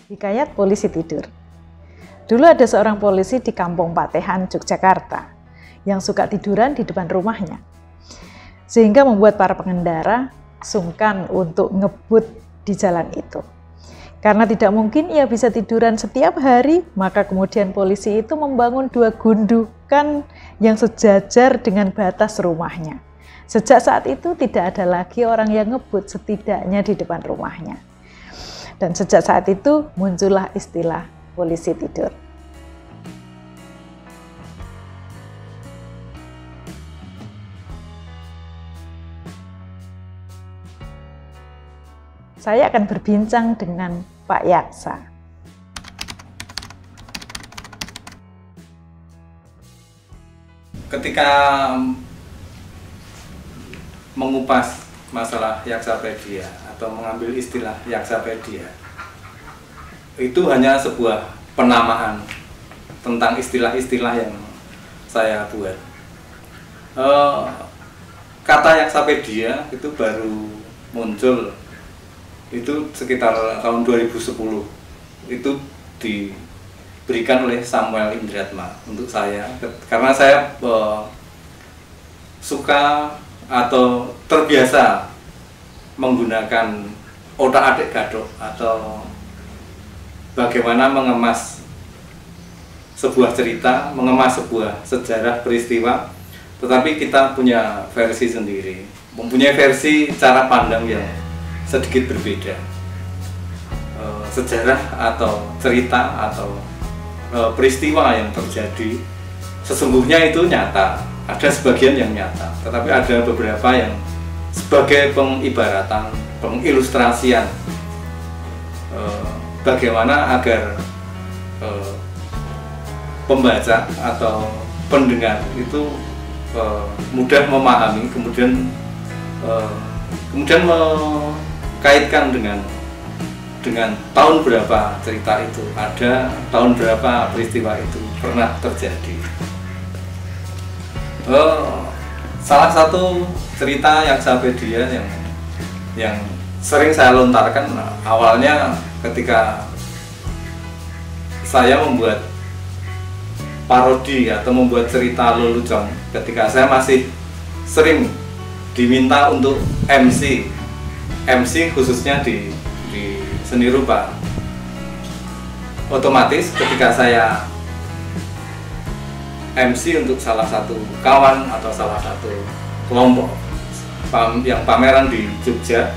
Hikayat polisi tidur. Dulu ada seorang polisi di Kampung Patehan, Yogyakarta, yang suka tiduran di depan rumahnya. Sehingga membuat para pengendara sungkan untuk ngebut di jalan itu. Karena tidak mungkin ia bisa tiduran setiap hari, maka kemudian polisi itu membangun 2 gundukan yang sejajar dengan batas rumahnya. Sejak saat itu tidak ada lagi orang yang ngebut setidaknya di depan rumahnya. Dan sejak saat itu muncullah istilah polisi tidur. Saya akan berbincang dengan Pak Yaksa. Ketika mengupas masalah Yaksapedia atau mengambil istilah Yaksapedia, itu hanya sebuah penamaan tentang istilah-istilah yang saya buat. Kata Yaksapedia itu baru muncul itu sekitar tahun 2010. Itu diberikan oleh Samuel Indriatma untuk saya, karena saya suka atau terbiasa menggunakan otak-atik gadok atau bagaimana mengemas sebuah cerita, mengemas sebuah sejarah peristiwa, tetapi kita punya versi sendiri, mempunyai versi cara pandang yang sedikit berbeda. Sejarah atau cerita atau peristiwa yang terjadi sesungguhnya itu nyata, ada sebagian yang nyata, tetapi ada beberapa yang sebagai pengibaratan, pengilustrasian bagaimana agar pembaca atau pendengar itu mudah memahami, kemudian mengkaitkan dengan tahun berapa cerita itu ada, tahun berapa peristiwa itu pernah terjadi. Salah satu cerita Yaksapedia yang sering saya lontarkan awalnya ketika saya membuat parodi atau membuat cerita lelucon, ketika saya masih sering diminta untuk MC khususnya di seni rupa. Otomatis ketika saya MC untuk salah satu kawan atau salah satu kelompok yang pameran di Jogja,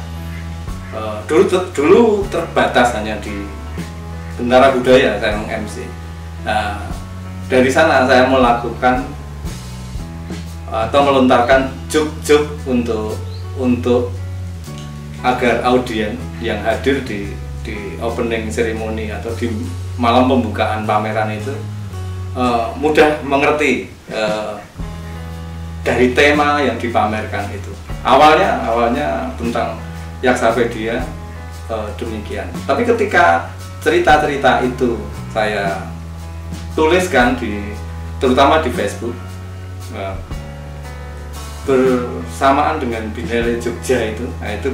dulu terbatas hanya di Bentara Budaya saya meng-MC. Nah, dari sana saya melakukan atau melontarkan joke-joke untuk agar audien yang hadir di opening ceremony atau di malam pembukaan pameran itu mudah mengerti dari tema yang dipamerkan itu. Awalnya tentang Yaksapedia demikian. Tapi ketika cerita-cerita itu saya tuliskan terutama di Facebook, bersamaan dengan Biennale Jogja itu, itu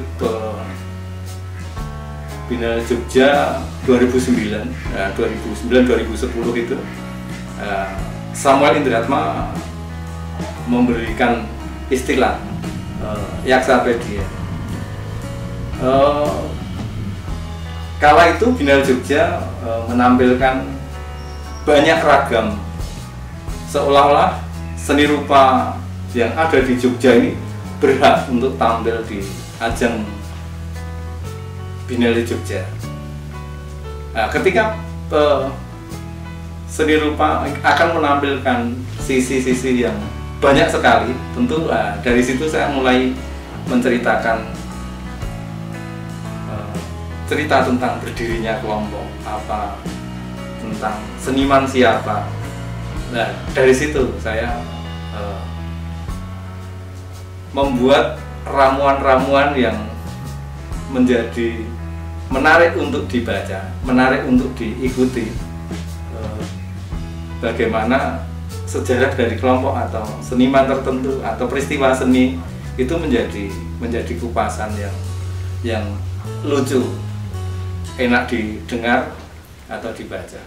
Biennale Jogja 2009, 2010 itu, Samuel Indriatma memberikan istilah Yaksapedia. Kala itu Biennale Jogja menampilkan banyak ragam, seolah-olah seni rupa yang ada di Jogja ini berhak untuk tampil di ajang Biennale Jogja. Nah, ketika seni rupa akan menampilkan sisi-sisi yang banyak sekali, tentu dari situ saya mulai menceritakan cerita tentang berdirinya kelompok apa, tentang seniman siapa. Nah, dari situ saya membuat ramuan-ramuan yang menjadi menarik untuk dibaca, menarik untuk diikuti. Bagaimana sejarah dari kelompok atau seniman tertentu atau peristiwa seni itu menjadi kupasan yang lucu, enak didengar, atau dibaca.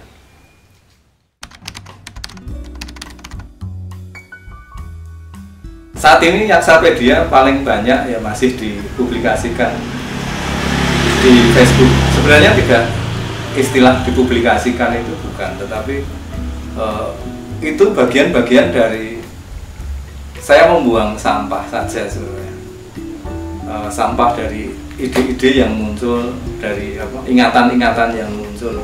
Saat ini Yaksapedia paling banyak ya masih dipublikasikan di Facebook. Sebenarnya tidak istilah dipublikasikan itu bukan, tetapi itu bagian-bagian dari saya membuang sampah saja sebenarnya. Sampah dari ide-ide yang muncul, dari ingatan-ingatan yang muncul.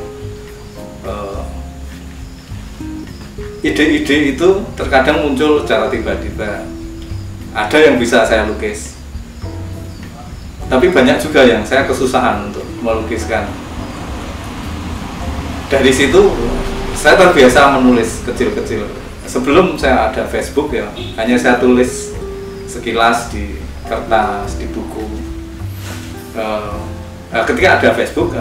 Ide-ide itu terkadang muncul secara tiba-tiba. Ada yang bisa saya lukis, tapi banyak juga yang saya kesusahan untuk melukiskan. Dari situ saya terbiasa menulis kecil-kecil. Sebelum saya ada Facebook ya, hanya saya tulis sekilas di kertas, di buku. Ketika ada Facebook,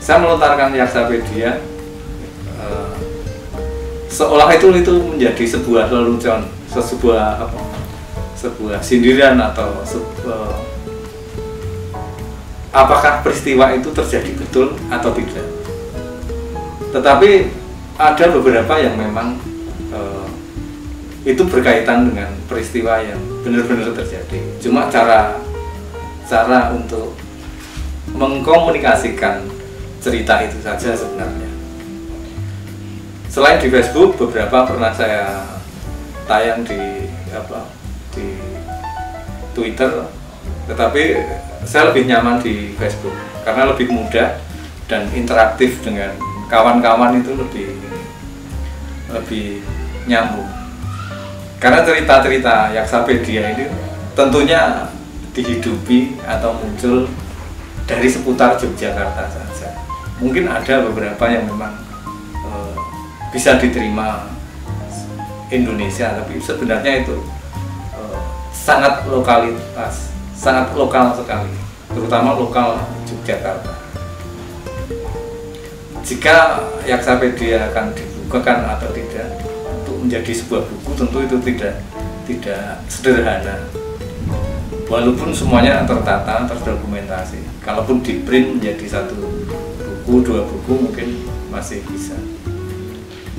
saya melontarkan Yaksapedia, seolah itu menjadi sebuah lelucon, sebuah sindiran atau apakah peristiwa itu terjadi betul atau tidak. Tetapi ada beberapa yang memang itu berkaitan dengan peristiwa yang benar-benar terjadi. Cuma cara untuk mengkomunikasikan cerita itu saja sebenarnya. Selain di Facebook, beberapa pernah saya tayang di Twitter, tetapi saya lebih nyaman di Facebook karena lebih mudah dan interaktif dengan kawan-kawan, itu lebih nyambung. Karena cerita-cerita Yaksapedia ini tentunya dihidupi atau muncul dari seputar Yogyakarta saja. Mungkin ada beberapa yang memang bisa diterima Indonesia, tapi sebenarnya itu sangat lokalitas, sangat lokal sekali, terutama lokal Yogyakarta. Jika Yaksapedia akan dibukakan atau tidak untuk menjadi sebuah buku, tentu itu tidak sederhana. Walaupun semuanya tertata, terdokumentasi, kalaupun di print menjadi satu buku, 2 buku mungkin masih bisa.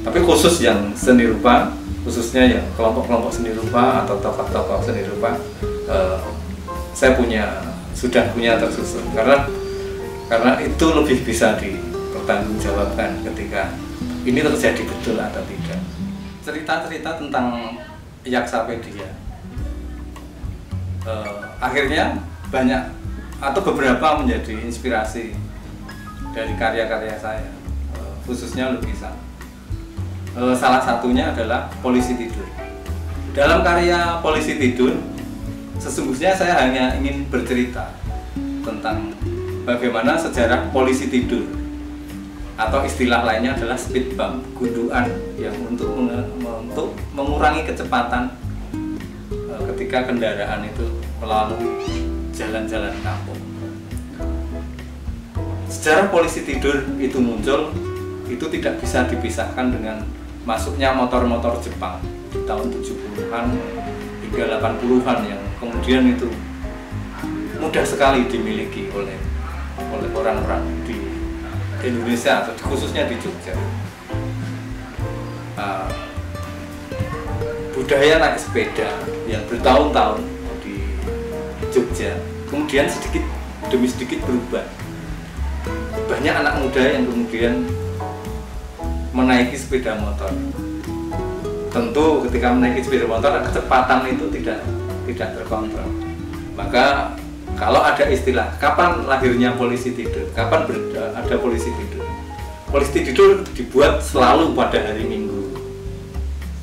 Tapi khusus yang seni rupa, khususnya yang kelompok-kelompok seni rupa atau tokoh-tokoh seni rupa, saya sudah punya tersusun, karena itu lebih bisa dipertanggungjawabkan ketika ini terjadi betul atau tidak. Cerita-cerita tentang Yaksapedia akhirnya banyak atau beberapa menjadi inspirasi dari karya-karya saya, khususnya lukisan. Salah satunya adalah Polisi Tidur. Dalam karya Polisi Tidur, sesungguhnya saya hanya ingin bercerita tentang bagaimana sejarah polisi tidur, atau istilah lainnya adalah speed bump, gundukan yang untuk mengurangi kecepatan ketika kendaraan itu melalui jalan-jalan kampung. Sejarah polisi tidur itu muncul, itu tidak bisa dipisahkan dengan masuknya motor-motor Jepang di tahun 70-an hingga 80-an yang kemudian itu mudah sekali dimiliki oleh orang-orang di Indonesia atau khususnya di Jogja. Budaya naik sepeda yang bertahun-tahun di Jogja kemudian sedikit demi sedikit berubah. Banyak anak muda yang kemudian menaiki sepeda motor. Tentu ketika menaiki sepeda motor, kecepatan itu tidak terkontrol. Maka kalau ada istilah kapan lahirnya polisi tidur, kapan ada polisi tidur, polisi tidur dibuat selalu pada hari Minggu,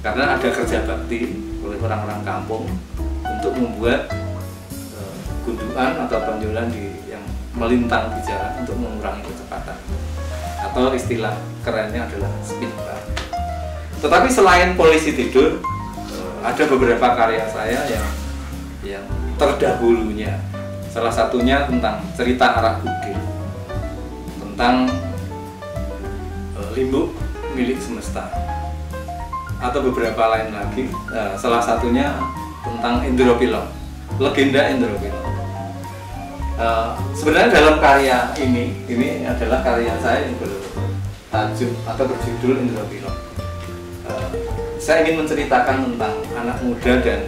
karena ada kerja bakti oleh orang-orang kampung untuk membuat gundukan atau tonjolan yang melintang di jalan untuk mengurangi kecepatan, atau istilah kerennya adalah speed bump. Tetapi selain polisi tidur, ada beberapa karya saya yang terdahulunya. Salah satunya tentang cerita Arak Udin, tentang Limbuk Milik Semesta, atau beberapa lain lagi. Salah satunya tentang Indro Pilon, legenda Indro Pilon. Sebenarnya dalam karya ini adalah karya saya yang bertajuk atau berjudul Indro Pilok. Saya ingin menceritakan tentang anak muda dan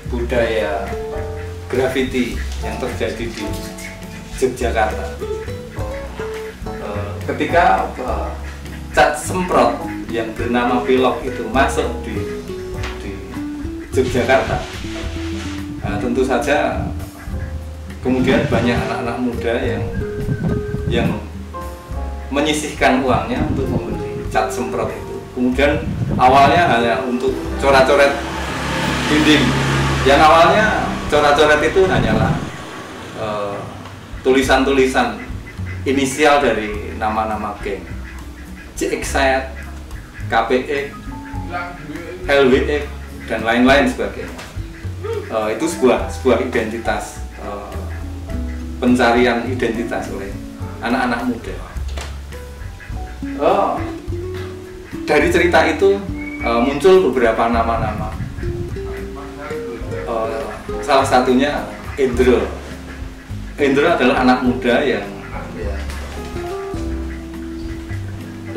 budaya graffiti yang terjadi di Yogyakarta. Ketika cat semprot yang bernama Pilok itu masuk di Yogyakarta, tentu saja kemudian banyak anak-anak muda yang menyisihkan uangnya untuk membeli cat semprot itu. Kemudian awalnya hanya untuk coret-coret dinding. Yang awalnya coret-coret itu hanyalah tulisan-tulisan inisial dari nama-nama geng, CXZ, KPX, LWX, dan lain-lain sebagainya. Itu sebuah identitas, pencarian identitas oleh anak-anak muda. Dari cerita itu muncul beberapa nama-nama. Salah satunya Indro. Indro adalah anak muda yang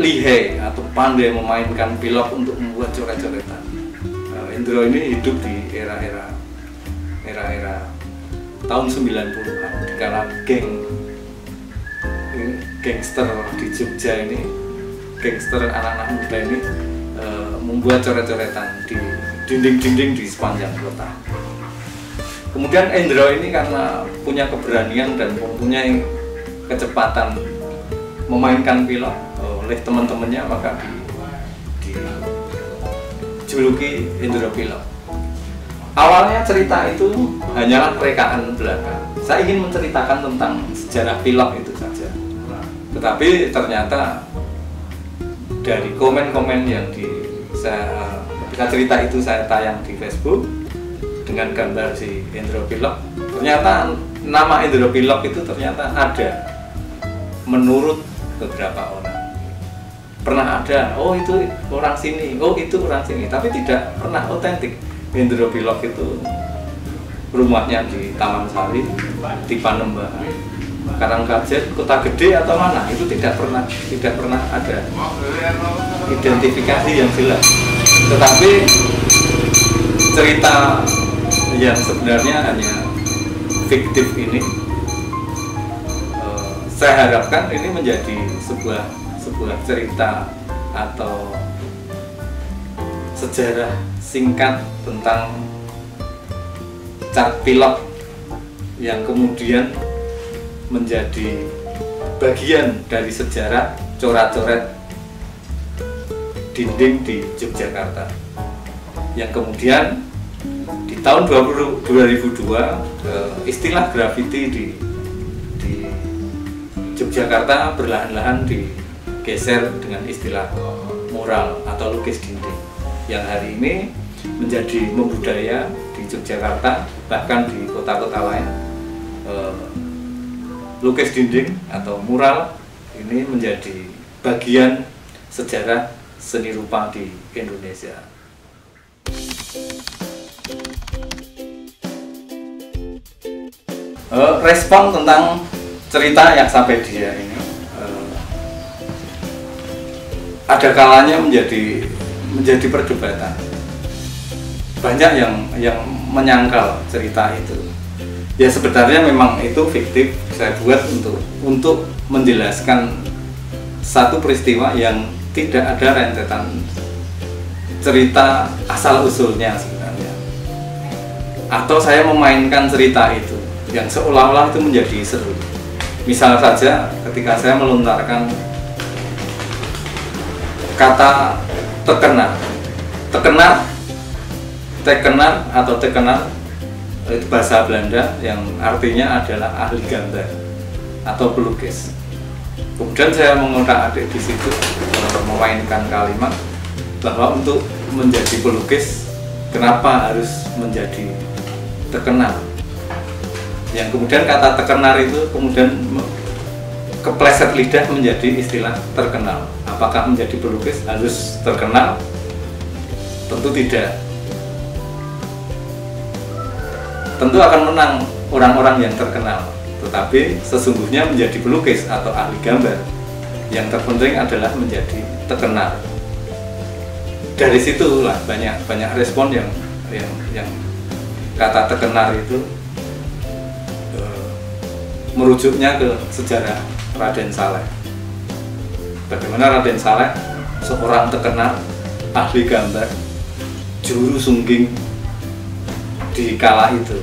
lihai atau pandai memainkan pilok untuk membuat coret-coretan. Indro ini hidup di era tahun 90-an, dikala gangster di Jogja ini, gangster anak-anak muda ini membuat coret-coretan di dinding-dinding di sepanjang kota. Kemudian Indro ini karena punya keberanian dan mempunyai kecepatan memainkan pilok oleh teman-temannya, maka dijuluki Indro Pilok. Awalnya cerita itu hanyalah rekaan belaka. Saya ingin menceritakan tentang sejarah pilok itu saja. Tetapi ternyata dari komen-komen yang ketika cerita itu saya tayang di Facebook dengan gambar si Indro Pilok, ternyata nama Indro Pilok itu ternyata ada menurut beberapa orang. Pernah ada, oh itu orang sini, oh itu orang sini, tapi tidak pernah otentik. Indro Pilok itu rumahnya di Taman Sari, di Panembahan, Karangkajet, Kota Gede atau mana, itu tidak pernah ada identifikasi yang jelas. Tetapi cerita yang sebenarnya hanya fiktif ini, saya harapkan ini menjadi sebuah cerita atau sejarah singkat tentang cat pilok yang kemudian menjadi bagian dari sejarah coret-coret dinding di Yogyakarta, yang kemudian di tahun 2002 istilah graffiti di Yogyakarta berlahan-lahan digeser dengan istilah mural atau lukis dinding, yang hari ini menjadi membudaya di Yogyakarta, bahkan di kota-kota lain. Lukis dinding atau mural ini menjadi bagian sejarah seni rupa di Indonesia. Respon tentang cerita yang sampai dia ini ada kalanya menjadi perdebatan. Banyak yang menyangkal cerita itu. Ya sebenarnya memang itu fiktif, saya buat untuk menjelaskan satu peristiwa yang tidak ada rentetan cerita asal usulnya sebenarnya. Atau saya memainkan cerita itu yang seolah-olah itu menjadi seru. Misal saja ketika saya melontarkan kata tekenar atau tekenar itu bahasa Belanda yang artinya adalah ahli gambar atau pelukis. Kemudian saya mengotak-atik di situ, memainkan kalimat bahwa untuk menjadi pelukis kenapa harus menjadi tekenar. Yang kemudian kata tekenar itu kemudian kepleset lidah menjadi istilah terkenal. Apakah menjadi pelukis harus terkenal? Tentu tidak. Tentu akan menang orang-orang yang terkenal. tetapi sesungguhnya menjadi pelukis atau ahli gambar yang terpenting adalah menjadi tekenar. Dari situlah banyak respon yang kata tekenar itu merujuknya ke sejarah Raden Saleh. Bagaimana Raden Saleh seorang tekenar, ahli gambar, juru sungging di kala itu.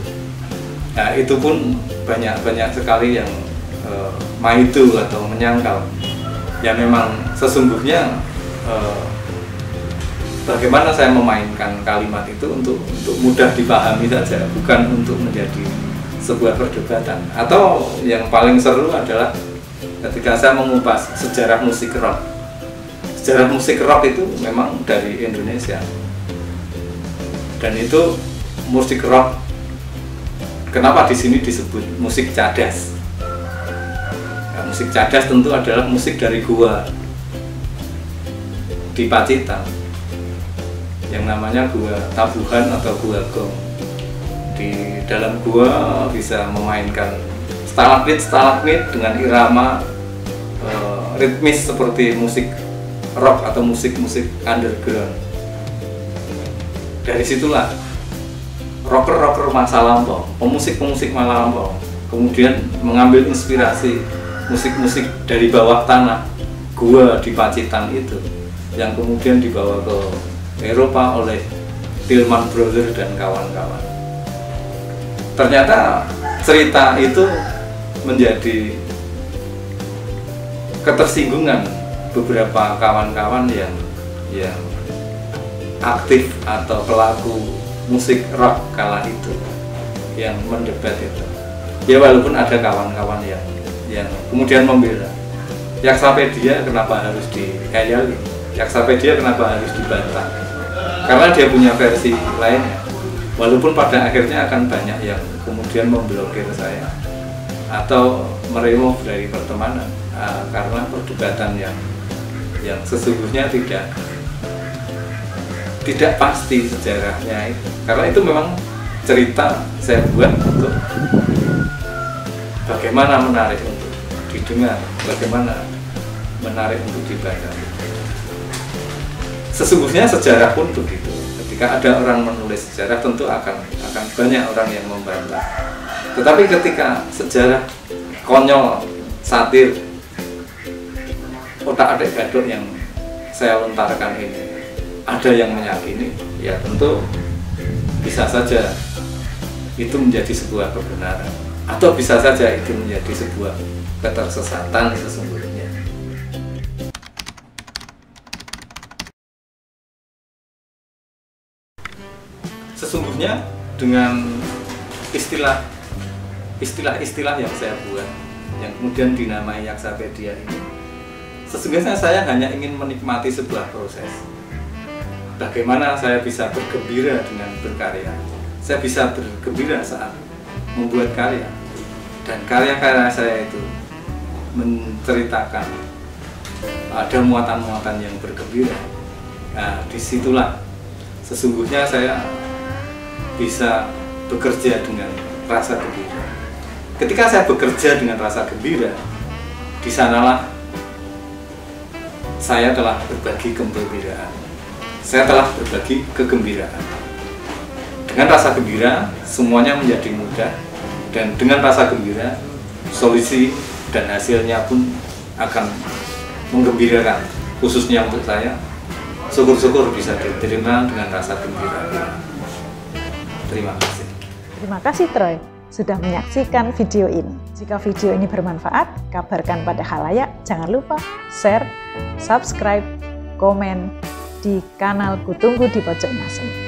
Nah, itu pun banyak sekali yang maidu atau menyangkal. Ya memang sesungguhnya bagaimana saya memainkan kalimat itu untuk mudah dipahami saja, bukan untuk menjadi sebuah perdebatan. Atau yang paling seru adalah ketika saya mengupas sejarah musik rock. Sejarah musik rock itu memang dari Indonesia, dan itu musik rock. Kenapa di sini disebut musik cadas? Nah, musik cadas tentu adalah musik dari gua di Pacitan, yang namanya gua Tabuhan atau gua Gong. Di dalam gua bisa memainkan stalagmit dengan irama ritmis seperti musik rock atau musik-musik underground. Dari situlah rocker masa lampau, pemusik masa lampau, kemudian mengambil inspirasi musik-musik dari bawah tanah gua di Pacitan itu, yang kemudian dibawa ke Eropa oleh Tillman Brothers dan kawan-kawan. Ternyata cerita itu menjadi ketersinggungan beberapa kawan-kawan yang aktif atau pelaku musik rock kala itu yang mendebat itu. Ya walaupun ada kawan-kawan yang kemudian membela, Yaksapedia kenapa harus dikayali, Yaksapedia kenapa harus dibantah, karena dia punya versi lainnya. Walaupun pada akhirnya akan banyak yang kemudian memblokir saya atau meremove dari pertemanan karena perdebatan yang sesungguhnya tidak pasti sejarahnya itu. Karena itu memang cerita saya buat untuk bagaimana menarik untuk didengar, bagaimana menarik untuk dibaca. Sesungguhnya sejarah pun begitu. Ketika ada orang menulis sejarah, tentu akan banyak orang yang membantah. Tetapi ketika sejarah konyol, satir, otak-atik gadok yang saya lontarkan ini ada yang meyakini, ya tentu bisa saja itu menjadi sebuah kebenaran, atau bisa saja itu menjadi sebuah ketersesatan sesungguhnya. Sesungguhnya dengan istilah-istilah yang saya buat, yang kemudian dinamai Yaksapedia ini, sesungguhnya saya hanya ingin menikmati sebuah proses. Bagaimana saya bisa bergembira dengan berkarya, saya bisa bergembira saat membuat karya, dan karya-karya saya itu menceritakan ada muatan-muatan yang bergembira. Nah, disitulah sesungguhnya saya bisa bekerja dengan rasa gembira. Ketika saya bekerja dengan rasa gembira, di sanalah saya telah berbagi kegembiraan. Saya telah berbagi kegembiraan. Dengan rasa gembira, semuanya menjadi mudah, dan dengan rasa gembira, solusi dan hasilnya pun akan menggembirakan. Khususnya untuk saya, syukur-syukur bisa diterima dengan rasa gembira. Terima kasih. Terima kasih Troy sudah menyaksikan video ini. Jika video ini bermanfaat, kabarkan pada khalayak. Jangan lupa share, subscribe, komen di kanal Kutunggu di Pojok Masem.